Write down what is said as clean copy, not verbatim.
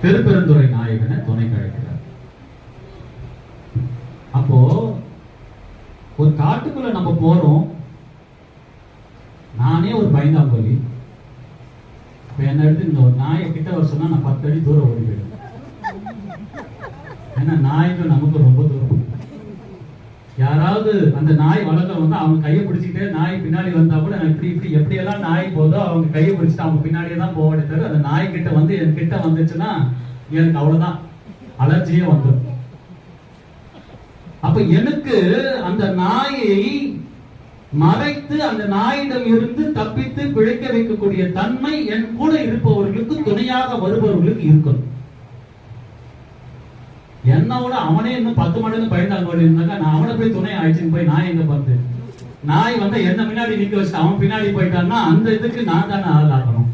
திருப்பெருந்துறை நாயகனை துணை கழிக்கிறார். அப்போ ஒரு காட்டுக்குள்ள நம்ம போறோம். நானே ஒரு பயந்தாங்கோலி. இப்ப என்ன எடுத்து இந்த ஒரு நாயை கிட்ட வர சொன்னா நான் 10 அடி தூரம் ஓடி போயிடுவேன். ஏன்னா நாய்க்கு நமக்கு ரொம்ப தூரம். யாராவது அந்த நாய் வளர்க்க வந்து அவங்க கையை பிடிச்சிக்கிட்டே நாய் பின்னாடி வந்தா கூட இப்படி இப்படி எப்படியெல்லாம் நாய் போதோ அவங்க கையை பிடிச்சிட்டு அவங்க பின்னாடியே தான் போவாடே தவிர அந்த நாய் கிட்ட வந்து என் கிட்ட வந்துச்சுன்னா எனக்கு அவ்வளவுதான், அலர்ஜியே வந்துடும். அப்ப எனக்கு அந்த நாயை மறைத்து அந்த நாயிடம் இருந்து தப்பித்து பிழைக்க வைக்கக்கூடிய தன்மை என் கூட இருப்பவர்களுக்கு துணையாக வருபவர்களுக்கு இருக்கணும். என்னோட அவனே இன்னும் 10 மடங்கு பயந்தாங்க இருந்தாக்கா நான் அவனை போய் துணை ஆயிடுச்சுன்னு போய் நான் எங்க பார்த்து நாய் வந்து என்ன முன்னாடி நிக்க வச்சுட்டு அவன் பின்னாடி போயிட்டான்னா அந்த இதுக்கு நான் தானே ஆளாகணும்.